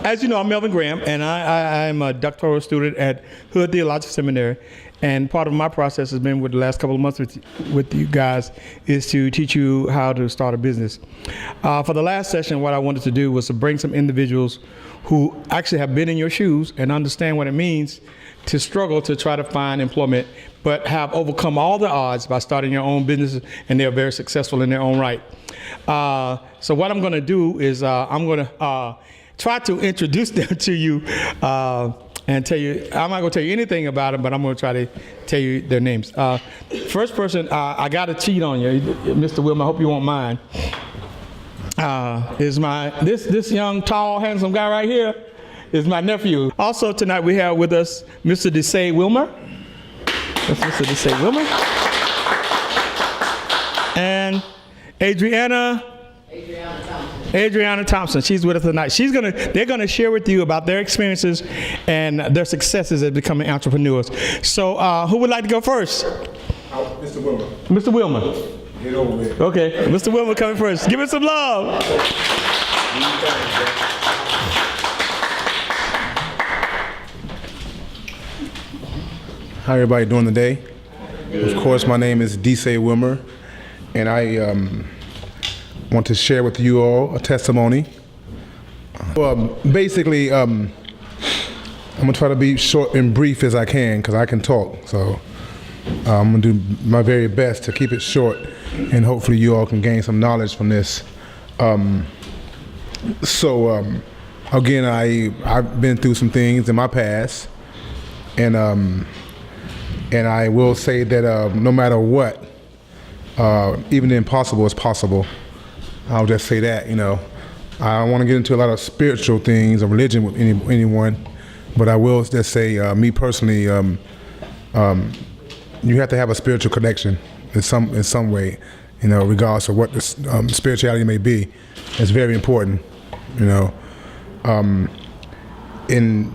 As you know, I'm Melvin Graham, and I'm a doctoral student at Hood Theological Seminary. And part of my process has been with the last couple of months with you guys is to teach you how to start a business. For the last session, what I wanted to do was to bring some individuals who actually have been in your shoes and understand what it means to struggle to try to find employment, but have overcome all the odds by starting your own business, and they're very successful in their own right. So what I'm going to do is I'm going to try to introduce them to you and tell you. I'm not going to tell you anything about them, but I'm going to try to tell you their names. First person, I got to cheat on you, Mr. Wilma. I hope you won't mind. Is this young, tall, handsome guy right here is my nephew. Also tonight we have with us Mr. DeShay Wilma. That's Mr. DeShay Wilma. And Andrianna Thompson. She's with us tonight. They're gonna share with you about their experiences and their successes as becoming entrepreneurs. So who would like to go first? Mr. Wilma. Mr. Wilma. Get over it. Okay, Mr. Wilma coming first. Give it some love. How everybody doing today? Good. Of course, my name is DeShay Wilma, and I want to share with you all a testimony. Basically, I'm gonna try to be short and brief as I can because I can talk. So I'm gonna do my very best to keep it short, and hopefully you all can gain some knowledge from this. Again, I've been through some things in my past, and I will say that no matter what, even the impossible is possible. I'll just say that, I don't want to get into a lot of spiritual things or religion with anyone, but I will just say, me personally, you have to have a spiritual connection in some way, regardless of what the spirituality may be. It's very important, And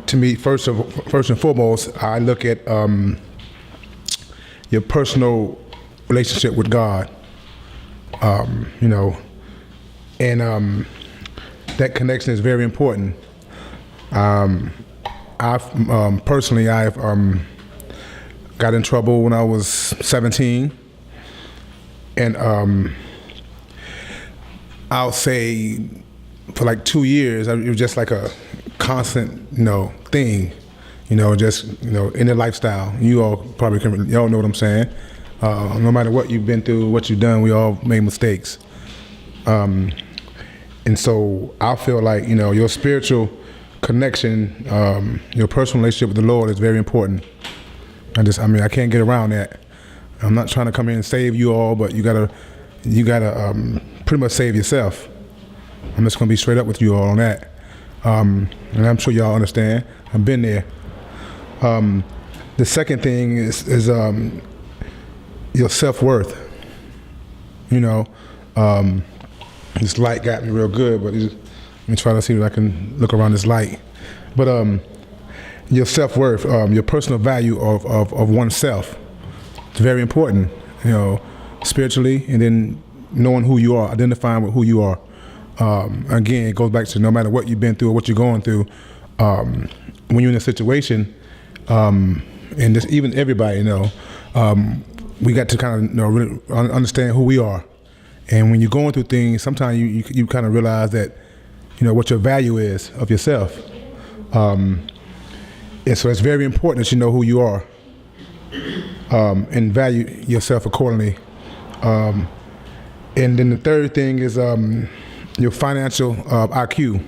to me, first and foremost, I look at your personal relationship with God, and that connection is very important. I've got in trouble when I was 17, and I'll say for like 2 years, it was just like a constant, thing, in the lifestyle. You all probably y'all know what I'm saying. No matter what you've been through, what you've done, we all made mistakes. And so I feel like, your spiritual connection, your personal relationship with the Lord is very important. I can't get around that. I'm not trying to come in and save you all, but you gotta pretty much save yourself. I'm just gonna be straight up with you all on that. And I'm sure y'all understand. I've been there. The second thing is your self-worth. This light got me real good, but let me try to see if I can look around this light. But your self-worth, your personal value of oneself, it's very important, spiritually, and then knowing who you are, identifying with who you are. Again, it goes back to no matter what you've been through or what you're going through, when you're in a situation, and this, even everybody, we got to kind of really understand who we are. And when you're going through things, sometimes you kind of realize that, what your value is of yourself. And so it's very important that you know who you are, and value yourself accordingly. And then the third thing is your financial IQ.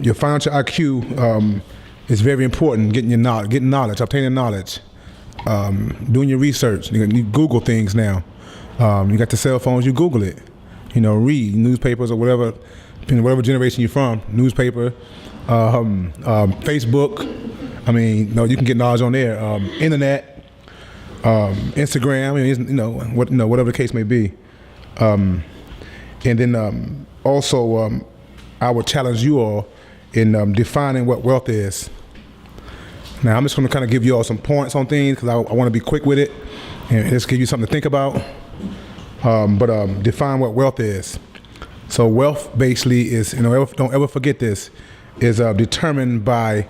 Your financial IQ is very important. Getting knowledge, obtaining knowledge, doing your research. You Google things now. You got the cell phones, you Google it. Read newspapers or whatever generation you're from. Newspaper, Facebook. You can get knowledge on there. Internet, Instagram. Whatever the case may be. And then also, I would challenge you all in defining what wealth is. Now, I'm just going to kind of give you all some points on things because I want to be quick with it and just give you something to think about. But define what wealth is. So wealth basically is, don't ever forget this, is determined by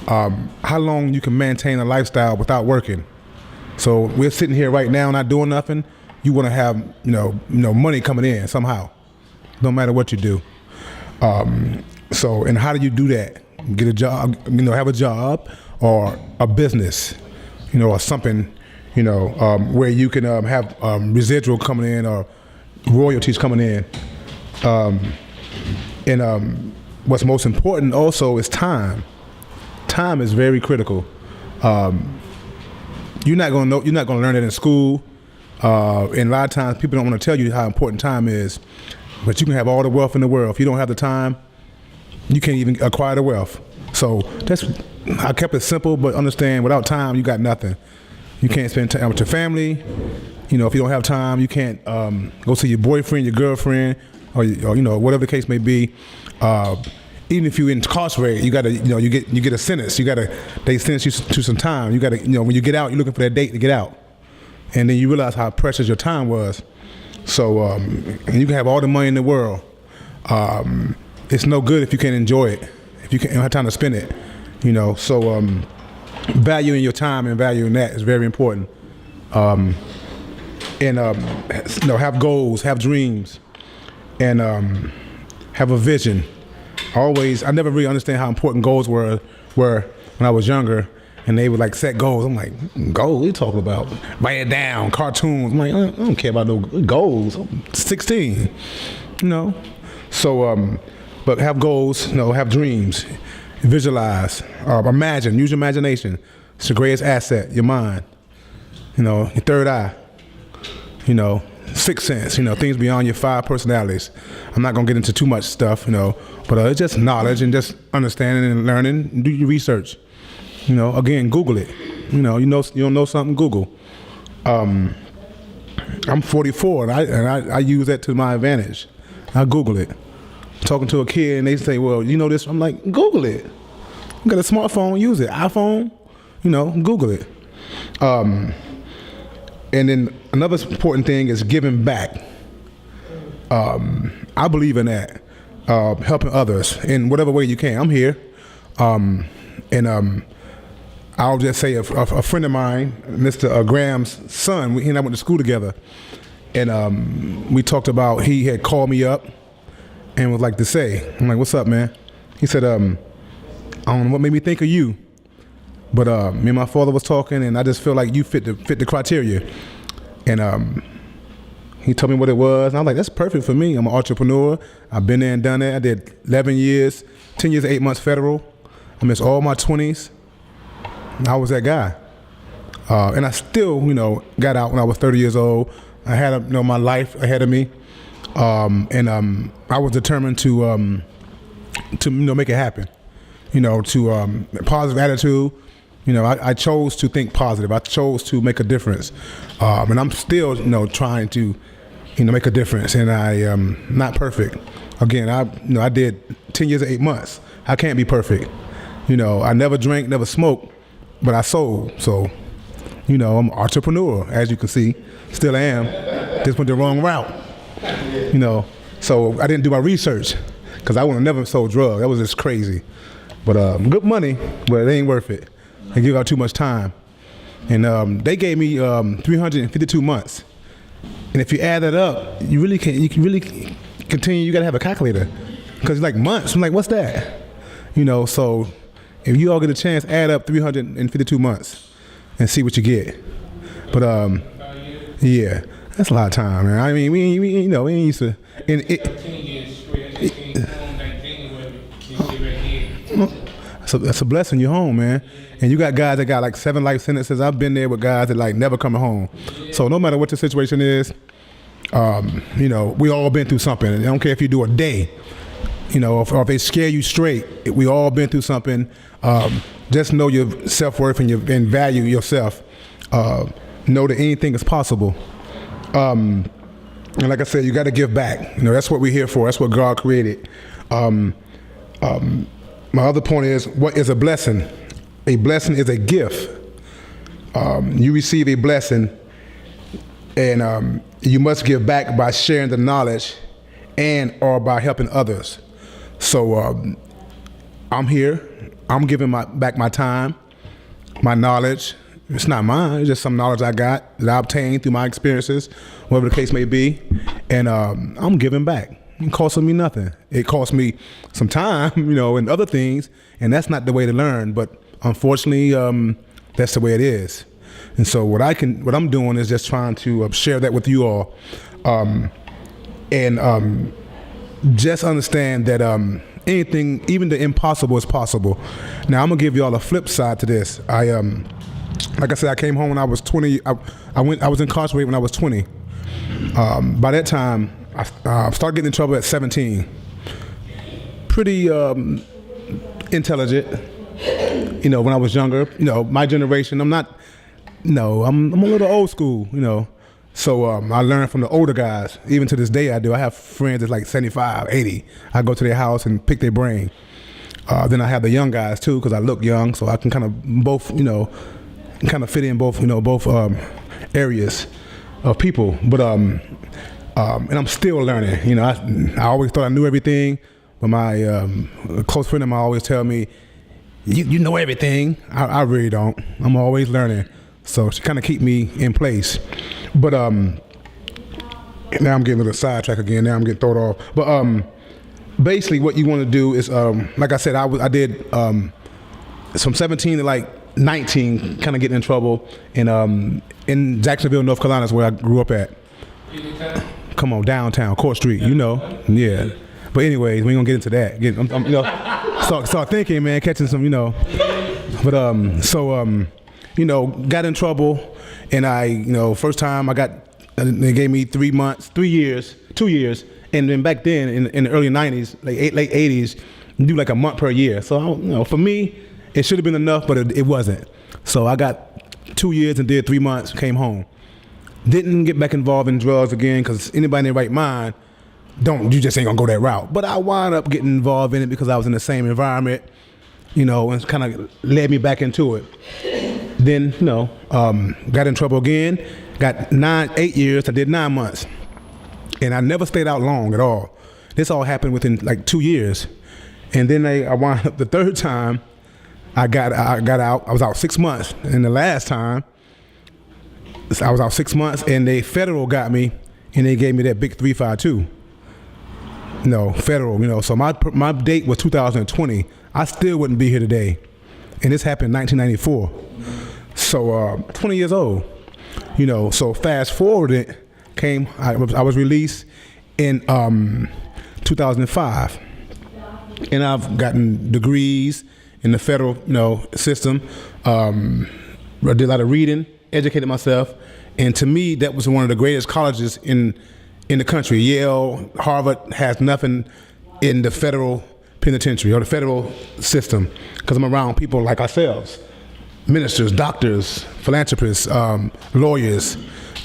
how long you can maintain a lifestyle without working. So we're sitting here right now not doing nothing. You want to have money coming in somehow, no matter what you do. So, and how do you do that? Get a job, have a job or a business, or something, where you can have residual coming in or royalties coming in. And what's most important also is time. Time is very critical. You're not gonna learn it in school. And a lot of times people don't want to tell you how important time is. But you can have all the wealth in the world. If you don't have the time, you can't even acquire the wealth. So I kept it simple, but understand without time, you got nothing. You can't spend time with your family. If you don't have time, you can't go see your boyfriend, your girlfriend, or whatever the case may be. Even if you're incarcerated, you gotta, you get a sentence. They sentence you to some time. You gotta, when you get out, you're looking for that date to get out, and then you realize how precious your time was. So, and you can have all the money in the world. It's no good if you can't enjoy it, if you don't have time to spend it. So valuing your time and valuing that is very important. And have goals, have dreams, and have a vision. I never really understand how important goals were when I was younger, and they would like set goals. I'm like, goals? What are you talking about? Write it down, cartoons. I'm like, I don't care about no goals. I'm 16, So, but have goals, have dreams, visualize, imagine, use your imagination. It's the greatest asset, your mind. Your third eye, sixth sense, things beyond your 5 personalities. I'm not gonna get into too much stuff, but it's just knowledge and just understanding and learning and do your research. Again, Google it. You don't know something, Google. I'm 44 and I use that to my advantage. I Google it. Talking to a kid and they say, well, this? I'm like, Google it. You got a smartphone, use it. iPhone, Google it. And then another important thing is giving back. I believe in that, helping others in whatever way you can. I'm here, and I'll just say a friend of mine, Mr. Graham's son, he and I went to school together, and we talked about, he had called me up and was like, DeShay. I'm like, what's up, man? He said, I don't know what made me think of you, but me and my father was talking, and I just feel like you fit the criteria. And he told me what it was, and I was like, that's perfect for me. I'm an entrepreneur. I've been there and done that. I did 11 years, 10 years, 8 months federal. I missed all my 20s. I was that guy. And I still, got out when I was 30 years old. I had, my life ahead of me. And I was determined to make it happen. To positive attitude. I chose to think positive. I chose to make a difference. And I'm still, trying to, make a difference. And I am not perfect. Again, I did 10 years and 8 months. I can't be perfect. I never drank, never smoked, but I sold. So, I'm an entrepreneur, as you can see. Still am. Just went the wrong route. So I didn't do my research because I would have never sold drugs. That was just crazy. But good money, but it ain't worth it. They give out too much time. And they gave me 352 months. And if you add that up, you can really continue. You gotta have a calculator because it's like months. I'm like, what's that? So if you all get a chance, add up 352 months and see what you get. But yeah, that's a lot of time, man. I mean, we ain't used to. And so that's a blessing. You're home, man. And you got guys that got like 7 life sentences. I've been there with guys that like never coming home. So no matter what the situation is, we all been through something. I don't care if you do a day, or if they scare you straight. We all been through something. Just know your self-worth and value yourself. Know that anything is possible. And like I said, you got to give back. That's what we're here for. That's what God created. My other point is, what is a blessing? A blessing is a gift. You receive a blessing, and you must give back by sharing the knowledge and or by helping others. So I'm here. I'm giving back my time, my knowledge. It's not mine. It's just some knowledge I got that I obtained through my experiences, whatever the case may be, and I'm giving back. It costs me nothing. It costs me some time, and other things, and that's not the way to learn. But unfortunately, that's the way it is. And so what I'm doing is just trying to share that with you all, and just understand that anything, even the impossible, is possible. Now I'm gonna give you all a flip side to this. Like I said, I came home when I was 20. I was incarcerated when I was 20. By that time, I started getting in trouble at 17. Pretty intelligent, when I was younger. My generation. I'm not. I'm a little old school. So I learned from the older guys. Even to this day, I do. I have friends that's like 75, 80. I go to their house and pick their brain. Then I have the young guys too, because I look young, so I can kind of both, kind of fit in both, both areas of people. But and I'm still learning. I always thought I knew everything, but my close friend of mine always tell me, "You know everything." I really don't. I'm always learning. So she kind of keep me in place. But now I'm getting a little sidetrack again. Now I'm getting thrown off. But basically, what you want to do is, like I said, I did from 17 to like 19, kind of getting in trouble in Jacksonville, North Carolina, is where I grew up at. Come on, downtown, Court Street, yeah. But anyways, we ain't gonna get into that. Start thinking, man, catching some, But got in trouble, and I, first time they gave me 2 years, and then back then in the early 90s, late 80s, you do like a month per year. So for me, it should have been enough, but it wasn't. So I got 2 years and did 3 months, came home. Didn't get back involved in drugs again, because anybody in their right mind, you just ain't gonna go that route. But I wound up getting involved in it because I was in the same environment, and it kind of led me back into it. Then, got in trouble again, got 8 years, I did 9 months. And I never stayed out long at all. This all happened within like 2 years. And then I wound up the third time, I got out, I was out 6 months. And the last time, I was out 6 months, and they federal got me, and they gave me that big 352. Federal, so my date was 2020. I still wouldn't be here today. And this happened in 1994. So 20 years old, so fast forward it came, I was released in 2005. And I've gotten degrees in the federal, system. I did a lot of reading, educated myself. And to me, that was one of the greatest colleges in the country. Yale, Harvard has nothing in the federal penitentiary or the federal system, because I'm around people like ourselves, ministers, doctors, philanthropists, lawyers,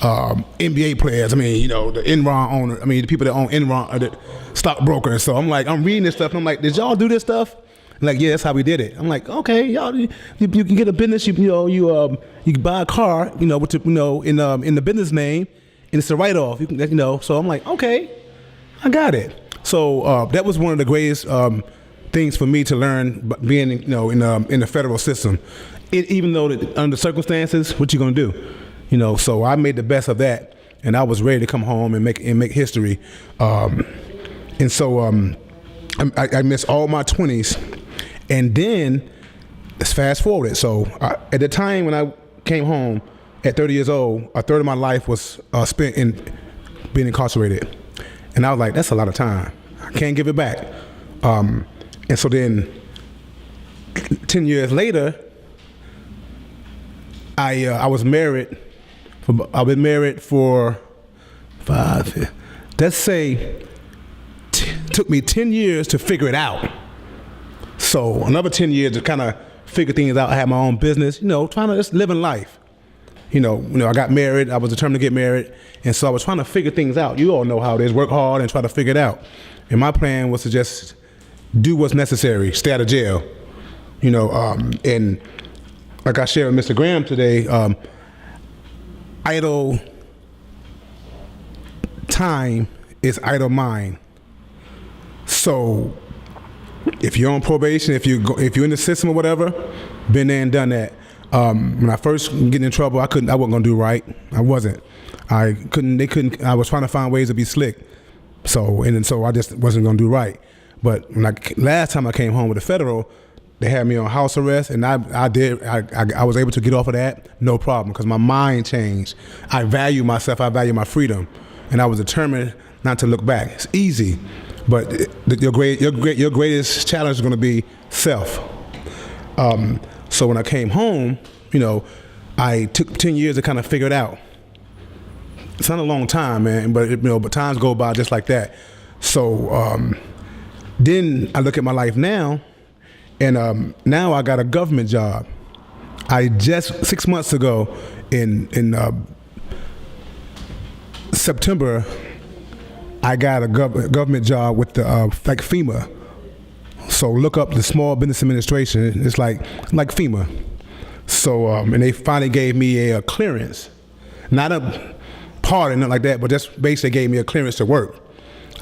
NBA players. The Enron owner. The people that own Enron are the stockbrokers. So I'm reading this stuff, and I'm like, did y'all do this stuff? Like, yeah, that's how we did it. I'm like, okay, y'all, you can get a business. You can buy a car, in the business name, and it's a write-off. So I'm like, okay, I got it. So that was one of the greatest things for me to learn, being in the federal system. Even though under circumstances, what you gonna do? So I made the best of that, and I was ready to come home and make history. And so I missed all my 20s, and then let's fast forward. So at the time when I came home at 30 years old, a third of my life was spent in being incarcerated, and I was like, that's a lot of time. I can't give it back. And so then 10 years later, I was married. I've been married for 5. Let's say, took me 10 years to figure it out. So another 10 years to kind of figure things out. I had my own business, trying to just living life. I got married. I was determined to get married, and so I was trying to figure things out. You all know how it is: work hard and try to figure it out. And my plan was to just do what's necessary, stay out of jail. And like I shared with Mr. Graham today, idle time is idle mind. So if you're on probation, if you're in the system or whatever, been there and done that. When I first get in trouble, I wasn't gonna do right. I wasn't. I was trying to find ways to be slick. So I just wasn't gonna do right. But last time I came home with the federal, they had me on house arrest, and I was able to get off of that, no problem, because my mind changed. I value myself, I value my freedom, and I was determined not to look back. It's easy, but your greatest challenge is going to be self. So when I came home, I took 10 years to kind of figure it out. It's not a long time, man, but times go by just like that. So then I look at my life now. And now I got a government job. I just 6 months ago in September, I got a government job with the like FEMA. So look up the Small Business Administration. It's like FEMA. So and they finally gave me a clearance, not a pardon, nothing like that, but just basically gave me a clearance to work.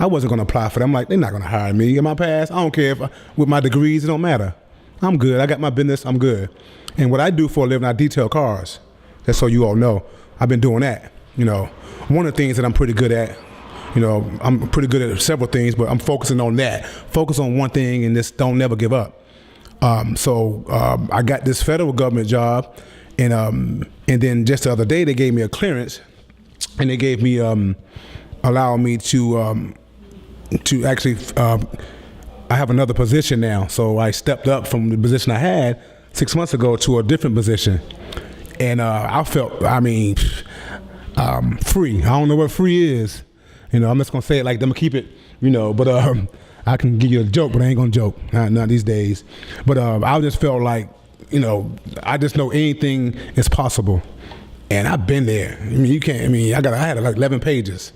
I wasn't gonna apply for them. I'm like, they're not gonna hire me. In my past, I don't care with my degrees, it don't matter. I'm good. I got my business, I'm good. And what I do for a living, I detail cars. Just so you all know, I've been doing that. One of the things that I'm pretty good at, I'm pretty good at several things, but I'm focusing on that. Focus on one thing and just don't never give up. So I got this federal government job, and then just the other day they gave me a clearance, and they gave me allow me to actually, I have another position now. So I stepped up from the position I had 6 months ago to a different position. And I felt, free. I don't know what free is. I'm just gonna say it like them, keep it, but I can give you a joke, but I ain't gonna joke, not these days. But I just felt like, I just know anything is possible. And I've been there. I had like 11 pages.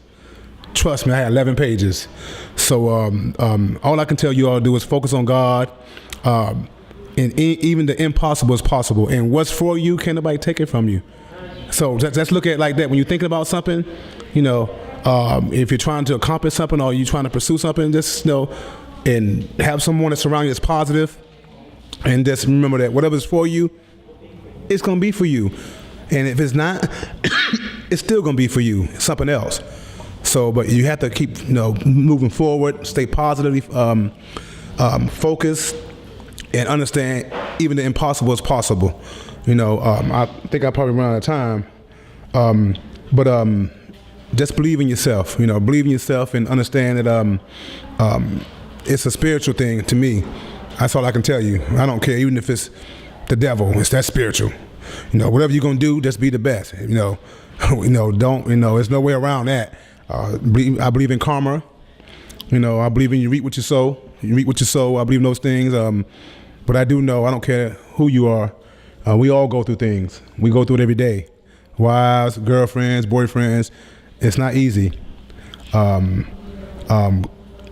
Trust me, I had 11 pages. So all I can tell you all to do is focus on God, and even the impossible is possible. And what's for you, can't nobody take it from you. So just look at it like that. When you're thinking about something, if you're trying to accomplish something or you're trying to pursue something, just and have someone that surround you that's positive, and just remember that whatever's for you, it's gonna be for you. And if it's not, it's still gonna be for you, something else. So, but you have to keep, moving forward, stay positively focused, and understand even the impossible is possible. I think I probably run out of time, but just believe in yourself. Believe in yourself and understand that it's a spiritual thing to me. That's all I can tell you. I don't care, even if it's the devil. It's that spiritual. Whatever you're gonna do, just be the best. Don't. There's no way around that. I believe in karma. I believe in you reap what you sow. You reap what you sow. I believe in those things. But I do know, I don't care who you are. We all go through things. We go through it every day. Wives, girlfriends, boyfriends. It's not easy.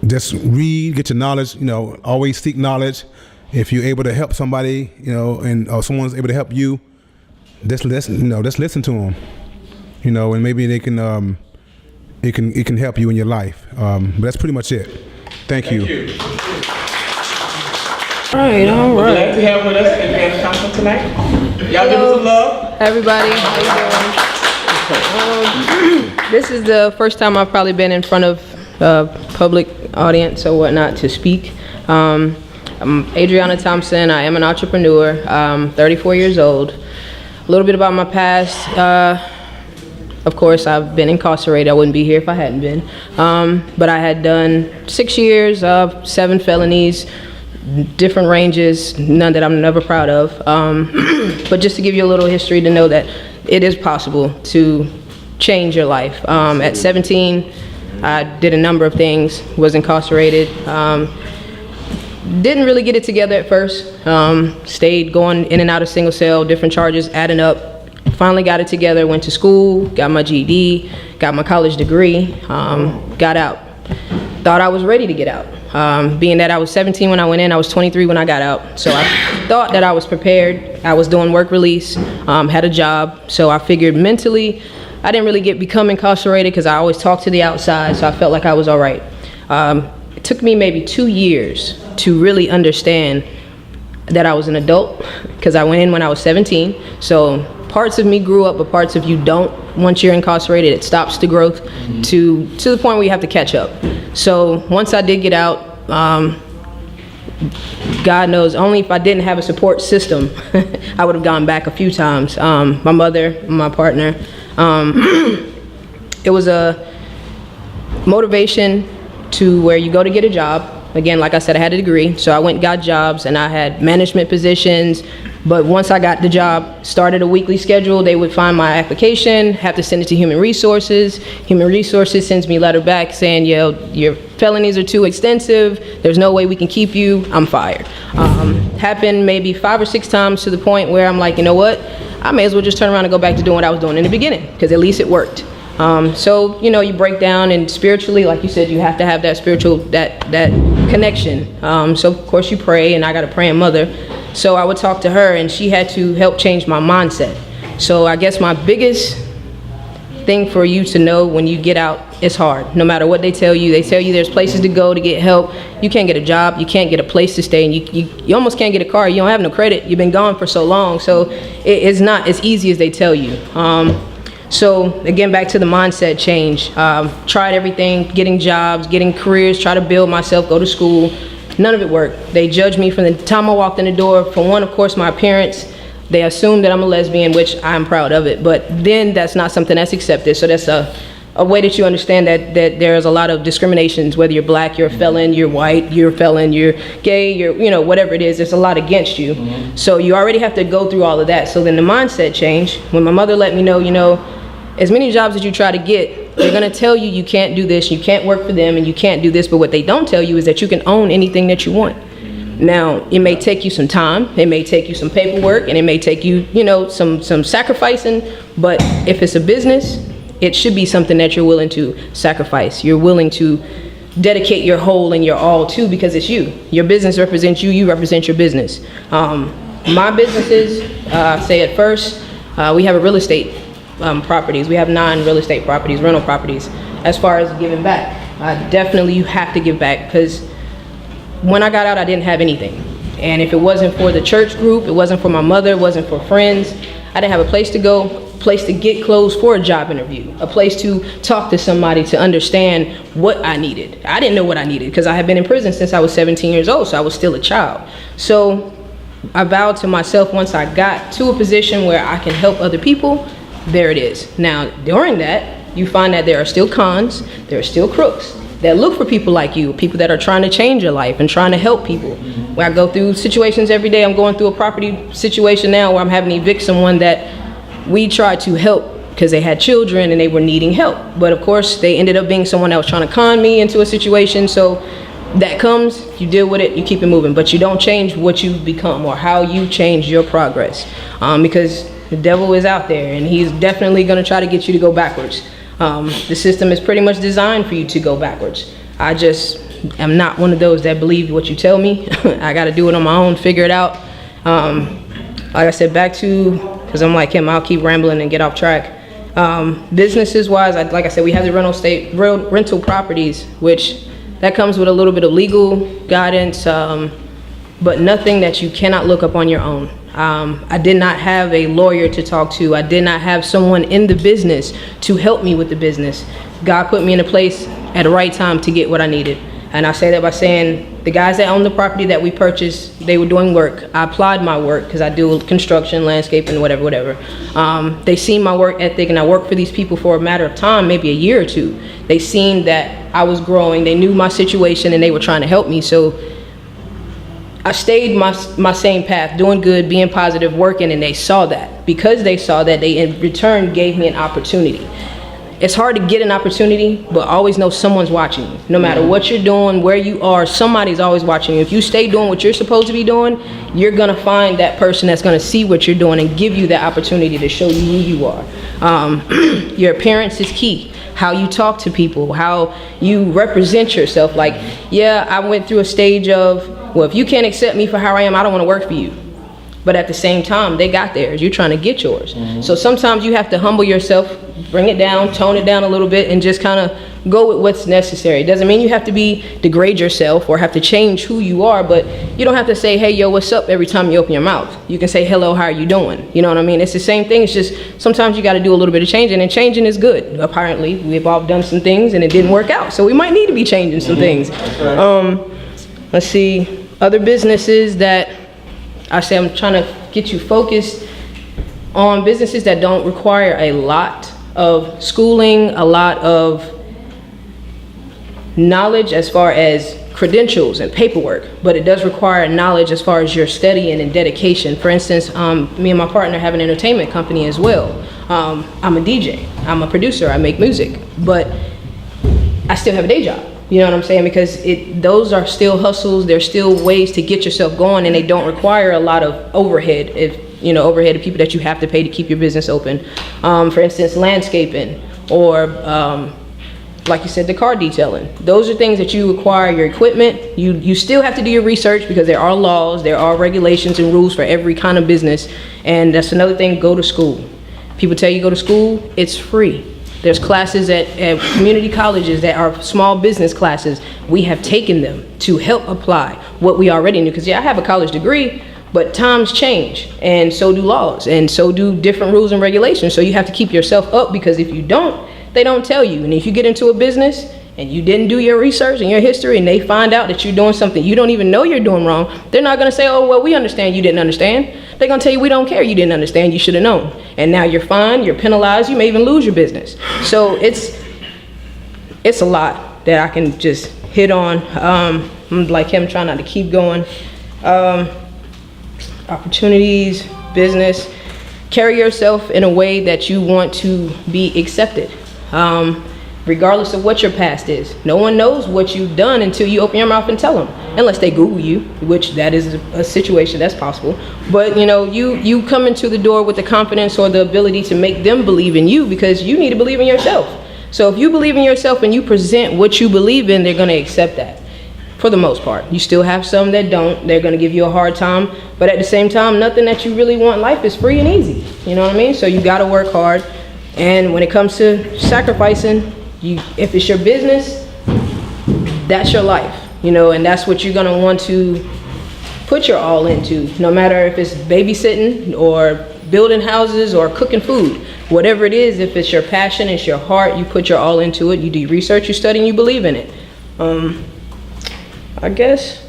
Just read, get your knowledge. Always seek knowledge. If you're able to help somebody, or someone's able to help you, just listen. Just listen to them. And maybe they can. It can help you in your life. But that's pretty much it. Thank you. All right. We're glad to have with us Andrianna Thompson tonight. Y'all give us some love. Everybody, how you doing? This is the first time I've probably been in front of a public audience or whatnot to speak. I'm Andrianna Thompson. I am an entrepreneur. I'm 34 years old. A little bit about my past. Of course, I've been incarcerated. I wouldn't be here if I hadn't been. But I had done 6 years of 7 felonies, different ranges, none that I'm never proud of. But just to give you a little history to know that it is possible to change your life. At 17, I did a number of things, was incarcerated. Didn't really get it together at first. Stayed going in and out of single cell, different charges adding up. Finally got it together, went to school, got my GED, got my college degree, got out. Thought I was ready to get out. Being that I was 17 when I went in, I was 23 when I got out. So I thought that I was prepared. I was doing work release, had a job. So I figured mentally, I didn't really become incarcerated because I always talked to the outside, so I felt like I was all right. it took me maybe 2 years to really understand that I was an adult, because I went in when I was 17. So parts of me grew up, but parts of you don't. Once you're incarcerated, it stops the growth to the point where you have to catch up. So once I did get out, God knows, only if I didn't have a support system, I would have gone back a few times. My mother, my partner, it was a motivation to where you go to get a job. Again, like I said, I had a degree, so I went and got jobs, and I had management positions. But once I got the job, started a weekly schedule, they would find my application, have to send it to Human Resources. Human Resources sends me a letter back saying, yo, your felonies are too extensive, there's no way we can keep you, I'm fired. Happened maybe 5 or 6 times to the point where I'm like, you know what, I may as well just turn around and go back to doing what I was doing in the beginning, because at least it worked. So, you know, you break down, and spiritually, like you said, you have to have that spiritual, that connection. So of course you pray, and I got a praying mother. So I would talk to her, and she had to help change my mindset. So I guess my biggest thing for you to know when you get out, it's hard. No matter what they tell you there's places to go to get help. You can't get a job, you can't get a place to stay, and you almost can't get a car. You don't have no credit, you've been gone for so long. So it's not as easy as they tell you. So again, back to the mindset change. Tried everything, getting jobs, getting careers, try to build myself, go to school. None of it worked. They judged me from the time I walked in the door. For one, of course, my appearance. They assume that I'm a lesbian, which I'm proud of it. But then that's not something that's accepted. So that's a way that you understand that there's a lot of discriminations, whether you're black, you're a felon, you're white, you're a felon, you're gay, you're, you know, whatever it is, there's a lot against you. So you already have to go through all of that. So then the mindset changed. When my mother let me know, you know, as many jobs as you try to get, they're gonna tell you you can't do this, you can't work for them, and you can't do this, but what they don't tell you is that you can own anything that you want. Now, it may take you some time, it may take you some paperwork, and it may take you, you know, some sacrificing, but if it's a business, it should be something that you're willing to sacrifice. You're willing to dedicate your whole and your all to, because it's you. Your business represents you, you represent your business. My businesses, say at first, we have a real estate properties. We have 9 real estate properties, rental properties. As far as giving back, definitely you have to give back, because when I got out, I didn't have anything. And if it wasn't for the church group, it wasn't for my mother, it wasn't for friends, I didn't have a place to go, a place to get clothes for a job interview, a place to talk to somebody to understand what I needed. I didn't know what I needed, because I had been in prison since I was 17 years old, so I was still a child. So I vowed to myself, once I got to a position where I can help other people, there it is. Now, during that, you find that there are still cons, there are still crooks that look for people like you, people that are trying to change your life and trying to help people. When I go through situations every day, I'm going through a property situation now where I'm having to evict someone that we tried to help because they had children and they were needing help. But of course, they ended up being someone that was trying to con me into a situation. So that comes, you deal with it, you keep it moving, but you don't change what you've become or how you change your progress, because the devil is out there, and he's definitely going to try to get you to go backwards. The system is pretty much designed for you to go backwards. I just am not one of those that believe what you tell me. I got to do it on my own, figure it out. Like I said, back to, because I'm like him, I'll keep rambling and get off track. Businesses wise, like I said, we have the rental properties, which that comes with a little bit of legal guidance, but nothing that you cannot look up on your own. I did not have a lawyer to talk to. I did not have someone in the business to help me with the business. God put me in a place at the right time to get what I needed. And I say that by saying the guys that own the property that we purchased, they were doing work. I applied my work because I do construction, landscaping, whatever. They seen my work ethic, and I worked for these people for a matter of time, maybe a year or two. They seen that I was growing. They knew my situation, and they were trying to help me. So I stayed my same path, doing good, being positive, working, and they saw that. Because they saw that, they in return gave me an opportunity. It's hard to get an opportunity, but always know someone's watching you. No matter what you're doing, where you are, somebody's always watching you. If you stay doing what you're supposed to be doing, you're gonna find that person that's gonna see what you're doing and give you that opportunity to show you who you are. Your appearance is key. How you talk to people, how you represent yourself. Like, yeah, I went through a stage of, well, if you can't accept me for how I am, I don't wanna work for you. But at the same time, they got theirs. You're trying to get yours. So sometimes you have to humble yourself, bring it down, tone it down a little bit, and just kind of go with what's necessary. It doesn't mean you have to degrade yourself or have to change who you are, but you don't have to say, hey, yo, what's up every time you open your mouth. You can say, hello, how are you doing? You know what I mean? It's the same thing. It's just sometimes you got to do a little bit of changing, and changing is good. Apparently, we've all done some things and it didn't work out, so we might need to be changing some things. Let's see, other businesses that I say I'm trying to get you focused on, businesses that don't require a lot of schooling, a lot of knowledge as far as credentials and paperwork, but it does require knowledge as far as your studying and dedication. For instance, me and my partner have an entertainment company as well. I'm a DJ, I'm a producer, I make music, but I still have a day job. You know what I'm saying? Because those are still hustles, there's still ways to get yourself going, and they don't require a lot of overhead. Overhead of people that you have to pay to keep your business open. For instance, landscaping, or like you said, the car detailing. Those are things that you require your equipment. You still have to do your research because there are laws, there are regulations and rules for every kind of business. And that's another thing, go to school. People tell you go to school, it's free. There's classes at community colleges that are small business classes. We have taken them to help apply what we already knew. Because yeah, I have a college degree, but times change, and so do laws, and so do different rules and regulations. So you have to keep yourself up, because if you don't, they don't tell you. And if you get into a business and you didn't do your research and your history, and they find out that you're doing something you don't even know you're doing wrong, they're not gonna say, oh, well, we understand you didn't understand. They're gonna tell you, we don't care, you didn't understand, you should have known. And now you're fined, you're penalized, you may even lose your business. So it's a lot that I can just hit on. I'm like him, trying not to keep going. Opportunities, business, carry yourself in a way that you want to be accepted, regardless of what your past is. No one knows what you've done until you open your mouth and tell them, unless they Google you, which that is a situation that's possible. But you come into the door with the confidence or the ability to make them believe in you, because you need to believe in yourself. So if you believe in yourself and you present what you believe in, they're going to accept that. For the most part. You still have some that don't. They're going to give you a hard time, but at the same time, nothing that you really want in life is free and easy. You know what I mean? So you got to work hard. And when it comes to sacrificing, if it's your business, that's your life, and that's what you're going to want to put your all into, no matter if it's babysitting or building houses or cooking food. Whatever it is, if it's your passion, it's your heart, you put your all into it. You do research, you study, and you believe in it. I guess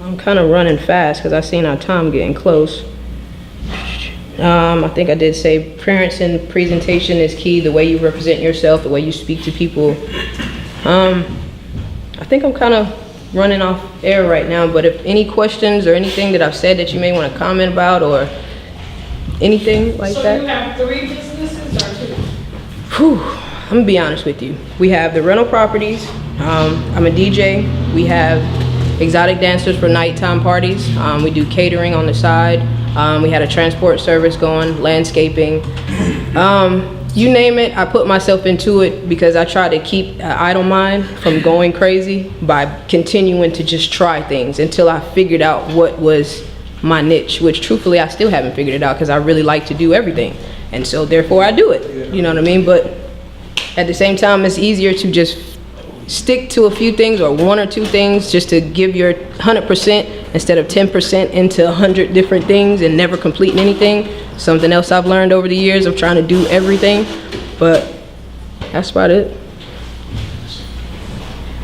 I'm kind of running fast because I seen our time getting close. I think I did say appearance and presentation is key. The way you represent yourself, the way you speak to people. I think I'm kind of running off air right now, but if any questions or anything that I've said that you may want to comment about or anything like that. So you have 3 businesses or 2? Whew, I'm gonna be honest with you. We have the rental properties. I'm a DJ. We have exotic dancers for nighttime parties. We do catering on the side. We had a transport service going, landscaping. You name it, I put myself into it because I try to keep an idle mind from going crazy by continuing to just try things until I figured out what was my niche, which truthfully I still haven't figured it out because I really like to do everything. And so therefore I do it, you know what I mean? But at the same time, it's easier to just stick to a few things or 1 or 2 things just to give your 100% instead of 10% into 100 different things and never completing anything. Something else I've learned over the years of trying to do everything, but that's about it.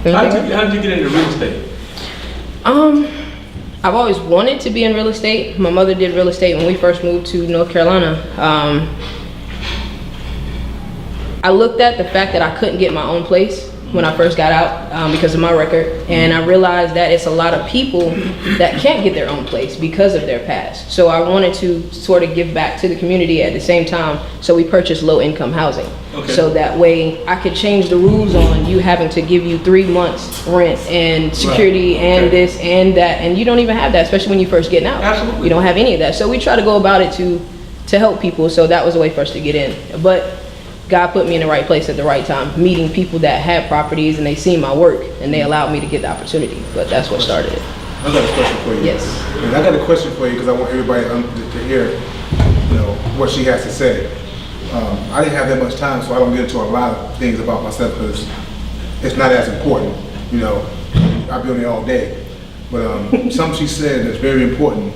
How did you get into real estate? I've always wanted to be in real estate. My mother did real estate when we first moved to North Carolina. I looked at the fact that I couldn't get my own place when I first got out because of my record, and I realized that it's a lot of people that can't get their own place because of their past. So I wanted to sort of give back to the community at the same time, so we purchased low-income housing. Okay. So that way I could change the rules on you having to give you 3 months rent and security and this and that, and you don't even have that, especially when you first getting out. Absolutely. You don't have any of that. So we try to go about it to help people, so that was a way for us to get in. But God put me in the right place at the right time, meeting people that had properties and they seen my work and they allowed me to get the opportunity. But that's what started it. I got a question for you. Yes. I got a question for you because I want everybody to hear, what she has to say. I didn't have that much time, so I don't get into a lot of things about myself because it's not as important. You know, I'll be on there all day. But something she said that's very important,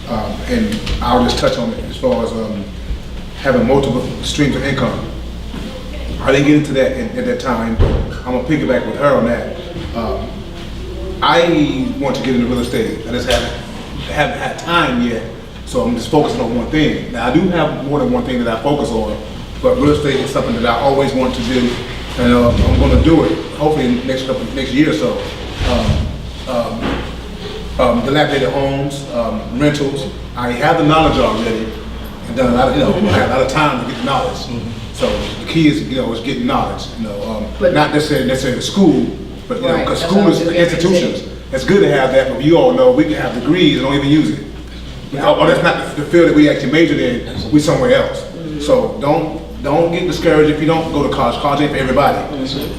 and I'll just touch on it as far as having multiple streams of income. I didn't get into that at that time. I'm gonna piggyback with her on that. I want to get into real estate. I just haven't had time yet, so I'm just focusing on one thing. Now I do have more than one thing that I focus on, but real estate is something that I always want to do, and I'm going to do it. Hopefully in the next year or so. Dilapidated homes, rentals. I have the knowledge already, and done a lot of, I have a lot of time to get the knowledge. So the key is, is getting knowledge. But not necessarily school, but because school is institutions. It's good to have that, but you all know we can have degrees and don't even use it. Or that's not the field that we actually majored in. We somewhere else. So don't get discouraged if you don't go to college. College ain't for everybody.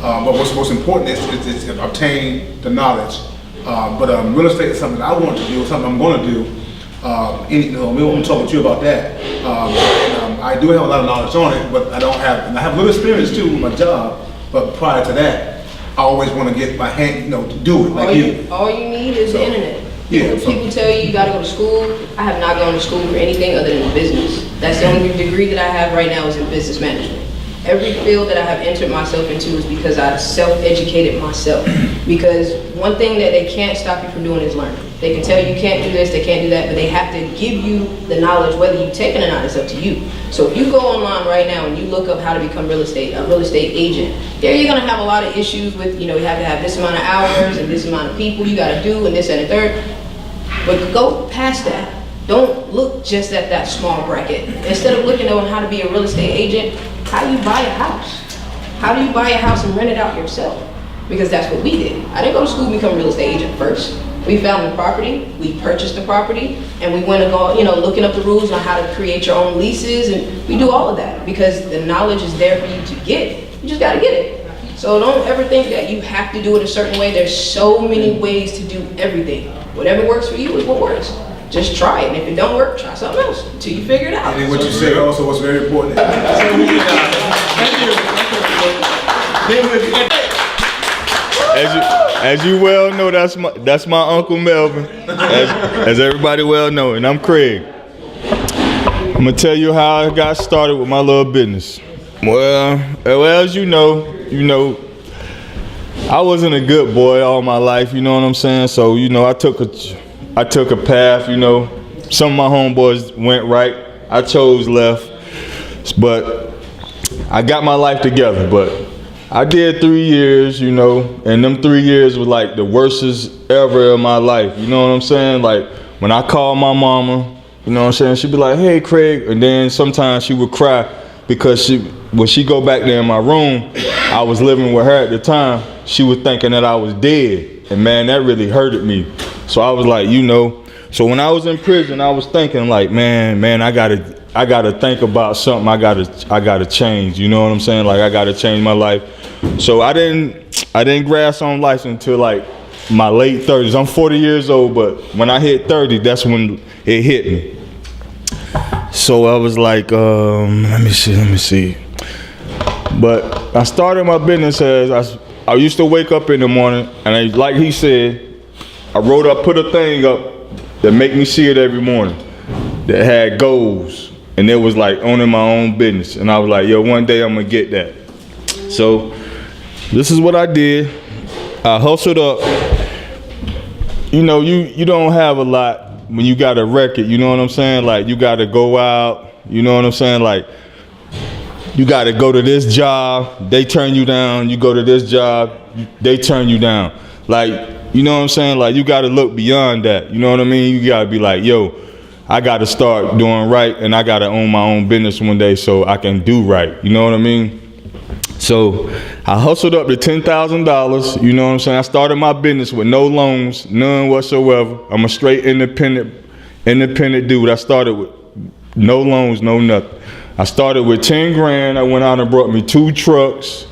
But what's most important is obtain the knowledge. But real estate is something I want to do, something I'm going to do. We won't talk with you about that. I do have a lot of knowledge on it, but I have a little experience too with my job. But prior to that, I always want to get my hand, to do it like you. All you need is the internet. Yeah, People tell you got to go to school. I have not gone to school for anything other than business. That's the only degree that I have right now is in business management. Every field that I have entered myself into is because I self-educated myself. Because one thing that they can't stop you from doing is learning. They can tell you can't do this, they can't do that, but they have to give you the knowledge, whether you take it or not, it's up to you. So if you go online right now and you look up how to become a real estate agent, there you're gonna have a lot of issues with, you have to have this amount of hours and this amount of people you gotta do and this and the third. But go past that. Don't look just at that small bracket. Instead of looking on how to be a real estate agent, how do you buy a house? How do you buy a house and rent it out yourself? Because that's what we did. I didn't go to school to become a real estate agent first. We found the property, we purchased the property, and we went and go, looking up the rules on how to create your own leases, and we do all of that because the knowledge is there for you to get. You just gotta get it. So don't ever think that you have to do it a certain way. There's so many ways to do everything. Whatever works for you is what works. Just try it, and if it don't work, try something else until you figure it out. And then what you said also was very important. As you well know, that's my Uncle Melvin, as everybody well know, and I'm Craig. I'm gonna tell you how I got started with my little business. Well, as you know, I wasn't a good boy all my life. You know what I'm saying? So I took a path. Some of my homeboys went right. I chose left, but I got my life together. But I did 3 years, and them 3 years were like the worstest ever in my life. You know what I'm saying? Like when I called my mama, she'd be like, "Hey, Craig," and then sometimes she would cry because when she go back there in my room, I was living with her at the time. She was thinking that I was dead, and man, that really hurted me. So I was like, So when I was in prison, I was thinking like, man, I gotta think about something. I gotta change. You know what I'm saying? Like I gotta change my life. So I didn't grasp on life until like my late 30s. I'm 40 years old, but when I hit 30, that's when it hit me. So I was like, let me see. But I started my business as I used to wake up in the morning, and like he said, I put a thing up that make me see it every morning that had goals, and it was like owning my own business. And I was like, one day I'm gonna get that. So this is what I did. I hustled up. You don't have a lot when you got a record, you know what I'm saying? Like you gotta go out, you know what I'm saying? Like you gotta go to this job, they turn you down. You go to this job, they turn you down. Like, you know what I'm saying? Like you gotta look beyond that, you know what I mean? You gotta be like, I gotta start doing right, and I gotta own my own business one day so I can do right, you know what I mean? So I hustled up to $10,000, you know what I'm saying? I started my business with no loans, none whatsoever. I'm a straight independent dude. I started with no loans, no nothing. I started with 10 grand. I went out and brought me 2 trucks.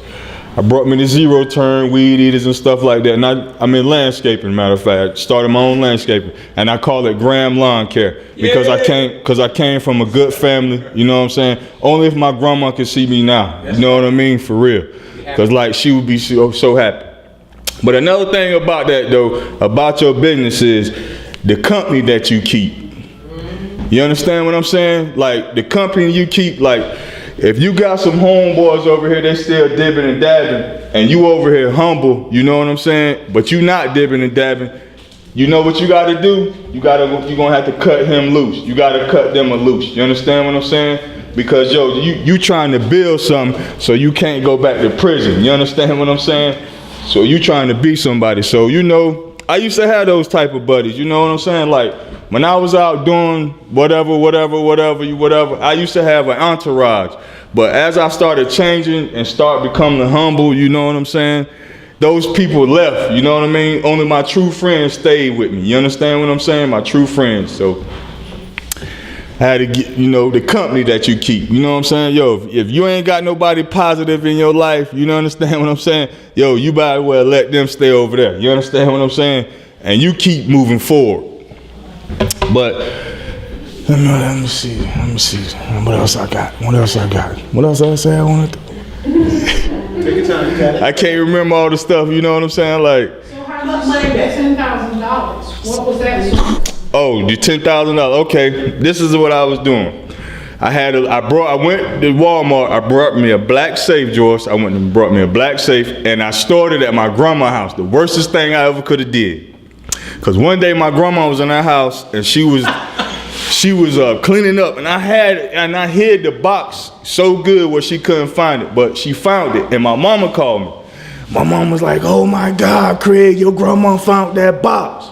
I brought me the zero-turn weed eaters and stuff like that. And I'm in landscaping, matter of fact. Started my own landscaping. And I call it Graham Lawn Care because I came from a good family, you know what I'm saying? Only if my grandma could see me now, you know what I mean? For real. Because like she would be so happy. But another thing about that though, about your business is the company that you keep. You understand what I'm saying? Like the company you keep, like if you got some homeboys over here, they still dibbing and dabbing, and you over here humble, you know what I'm saying? But you not dibbing and dabbing. You know what you gotta do? You're gonna have to cut him loose. You gotta cut them a loose. You understand what I'm saying? Because yo, you trying to build something so you can't go back to prison. You understand what I'm saying? So you trying to be somebody. So you know, I used to have those type of buddies. You know what I'm saying? Like when I was out doing whatever, I used to have an entourage. But as I started changing and start becoming humble, you know what I'm saying? Those people left, you know what I mean? Only my true friends stayed with me. You understand what I'm saying? My true friends. So I had to get, you know, the company that you keep. You know what I'm saying? Yo, if you ain't got nobody positive in your life, you know, understand what I'm saying? Yo, you might well let them stay over there. You understand what I'm saying? And you keep moving forward. But let me see. What else I got? What else I say I wanted to do? Take your time. I can't remember all the stuff, you know what I'm saying? Like, So how much money? $10,000. What was that? oh, the $10,000. Okay, this is what I was doing. I went to Walmart. I brought me a black safe, George. I went and brought me a black safe, and I stored it at my grandma's house. The worstest thing I ever could have did. Cause one day my grandma was in our house, and she was cleaning up, and I hid the box so good where she couldn't find it, but she found it, and my mama called me. My mom was like, "Oh my God, Craig, your grandma found that box."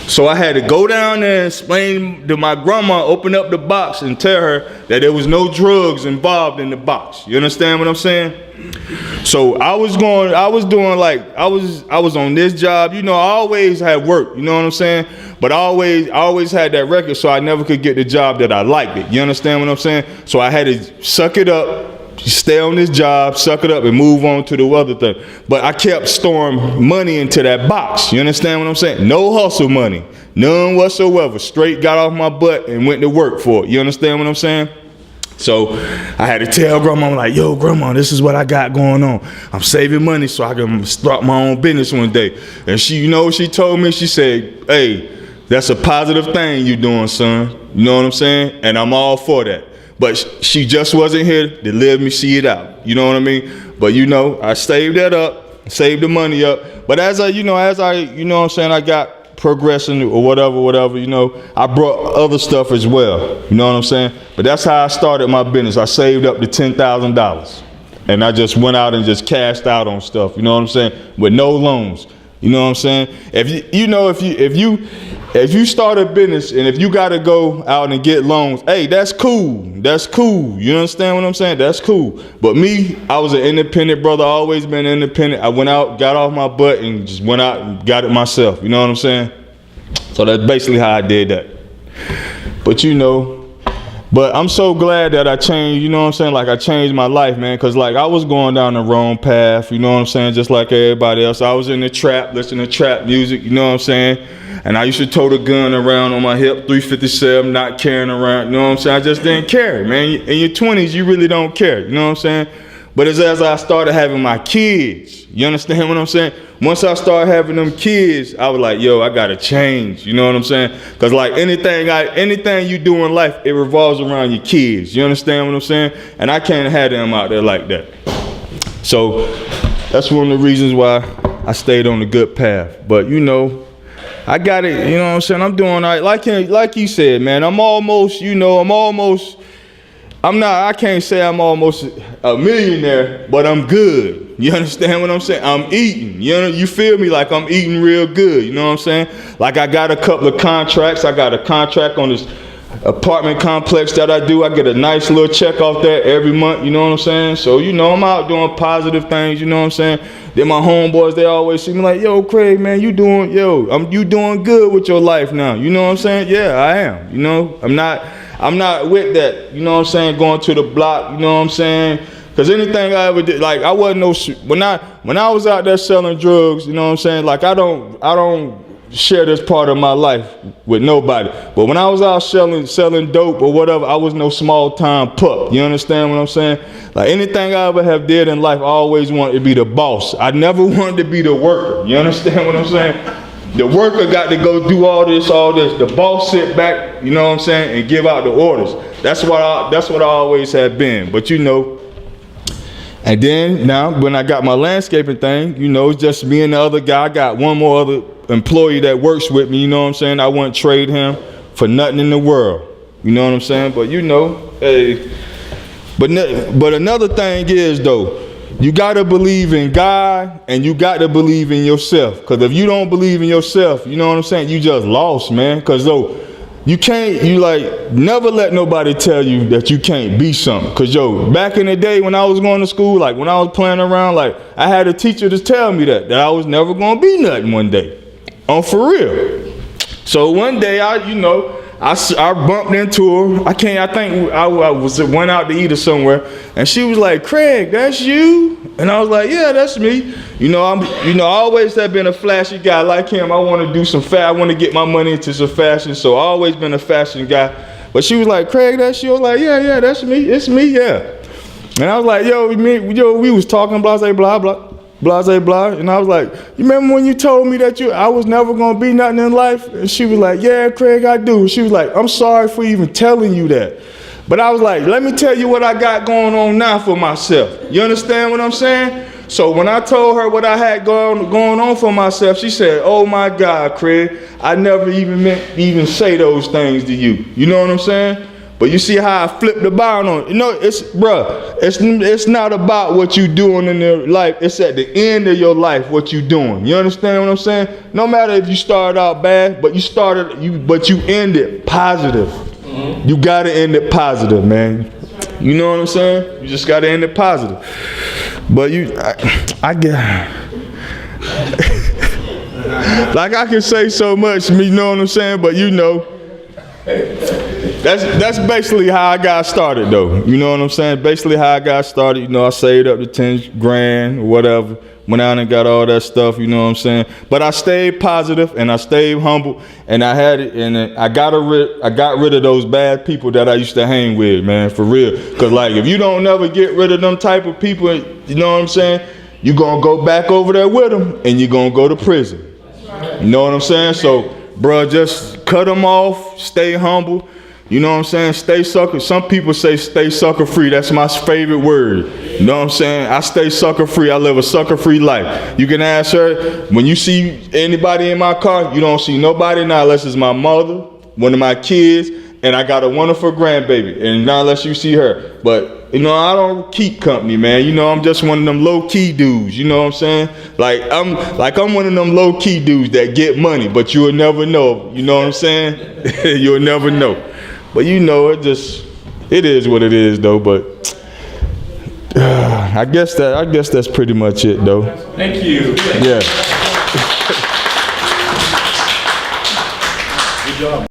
So I had to go down there and explain to my grandma, open up the box and tell her that there was no drugs involved in the box. You understand what I'm saying? So I was on this job. You know, I always had work, you know what I'm saying? But I always had that record, so I never could get the job that I liked it. You understand what I'm saying? So I had to suck it up, stay on this job, suck it up, and move on to the other thing. But I kept storing money into that box. You understand what I'm saying? No hustle money, none whatsoever. Straight got off my butt and went to work for it. You understand what I'm saying? So I had to tell grandma, I'm like, "Yo, grandma, this is what I got going on. I'm saving money so I can start my own business one day." And she, you know what she told me? She said, "Hey, that's a positive thing you doing, son." You know what I'm saying? And I'm all for that. But she just wasn't here to let me see it out. You know what I mean? But you know, I saved that up, saved the money up. But as I got progressing or whatever, you know, I brought other stuff as well. You know what I'm saying? But that's how I started my business. I saved up to $10,000. And I just went out and just cashed out on stuff. You know what I'm saying? With no loans. You know what I'm saying? If you start a business and if you got to go out and get loans, hey, that's cool. That's cool. You understand what I'm saying? That's cool. But me, I was an independent brother. I always been independent. I went out, got off my butt, and just went out and got it myself. You know what I'm saying? So that's basically how I did that. But you know, I'm so glad that I changed, you know what I'm saying? Like I changed my life, man, because like I was going down the wrong path, you know what I'm saying? Just like everybody else. I was in the trap, listening to trap music, you know what I'm saying? And I used to tote a gun around on my hip, 357, not carrying around, you know what I'm saying? I just didn't care, man. In your 20s, you really don't care, you know what I'm saying? But as I started having my kids, you understand what I'm saying? Once I started having them kids, I was like, yo, I gotta change, you know what I'm saying? Cause like anything you do in life, it revolves around your kids, you understand what I'm saying? And I can't have them out there like that. So that's one of the reasons why I stayed on the good path. But you know, I got it, you know what I'm saying? I'm doing all right. Like you said, man, I can't say I'm almost a millionaire, but I'm good. You understand what I'm saying? I'm eating. You feel me? Like I'm eating real good. You know what I'm saying? Like I got a couple of contracts. I got a contract on this apartment complex that I do. I get a nice little check off that every month. You know what I'm saying? So, you know, I'm out doing positive things. You know what I'm saying? Then my homeboys, they always see me like, yo, Craig, man, you doing good with your life now. You know what I'm saying? Yeah, I am. You know, I'm not with that, you know what I'm saying, going to the block, you know what I'm saying, Cause anything I ever did, like I wasn't no, when I was out there selling drugs, you know what I'm saying? Like I don't share this part of my life with nobody. But when I was out selling dope or whatever, I was no small time pup. You understand what I'm saying? Like anything I ever have did in life, I always wanted to be the boss. I never wanted to be the worker. You understand what I'm saying? The worker got to go do all this. The boss sit back, you know what I'm saying, and give out the orders. That's what I always have been. But you know, and then now when I got my landscaping thing, you know, it's just me and the other guy. I got one more other employee that works with me, you know what I'm saying? I wouldn't trade him for nothing in the world. You know what I'm saying? But you know, hey, but another thing is though, you gotta believe in God and you got to believe in yourself. Cause if you don't believe in yourself, you know what I'm saying? You just lost, man. Cause though, you like never let nobody tell you that you can't be something. Cause yo, back in the day when I was going to school, like when I was playing around, like I had a teacher to tell me that I was never gonna be nothing one day. For real. So one day I bumped into her. I think I went out to eat or somewhere, and she was like, "Craig, that's you?" And I was like, "Yeah, that's me." I always have been a flashy guy like him. I want to do I want to get my money into some fashion, so I always been a fashion guy. But she was like, "Craig, that's you?" I was like, "Yeah, that's me. It's me, yeah." And I was like, we was talking, blah, blah, blah, blah. Blase blah, and I was like, "You remember when you told me that I was never gonna be nothing in life?" And she was like, "Yeah, Craig, I do." She was like, "I'm sorry for even telling you that." But I was like, "Let me tell you what I got going on now for myself." You understand what I'm saying? So when I told her what I had going on for myself, she said, "Oh my God, Craig, I never even say those things to you." You know what I'm saying? But you see how I flipped the bar on it. You know, it's not about what you doing in your life. It's at the end of your life what you doing. You understand what I'm saying? No matter if you started out bad, but you ended positive. Mm-hmm. You gotta end it positive, man. You know what I'm saying? You just gotta end it positive. But I get like I can say so much, you know what I'm saying? But you know. That's basically how I got started though. You know what I'm saying? Basically how I got started, you know, I saved up to 10 grand or whatever. Went out and got all that stuff, you know what I'm saying? But I stayed positive and I stayed humble and I got rid of those bad people that I used to hang with, man, for real. Cause like if you don't never get rid of them type of people, you know what I'm saying? You gonna go back over there with them and you gonna go to prison. You know what I'm saying? So, bruh, just cut them off, stay humble. You know what I'm saying? Stay sucker. Some people say stay sucker free. That's my favorite word. You know what I'm saying? I stay sucker free. I live a sucker free life. You can ask her, when you see anybody in my car, you don't see nobody now unless it's my mother, one of my kids, and I got a wonderful grandbaby. And not unless you see her. But, you know, I don't keep company, man. You know, I'm just one of them low key dudes. You know what I'm saying? Like I'm one of them low key dudes that get money, but you'll never know. You know what I'm saying? You'll never know. But you know, it is what it is, though. But I guess that's pretty much it, though. Thank you. Yeah. Good job.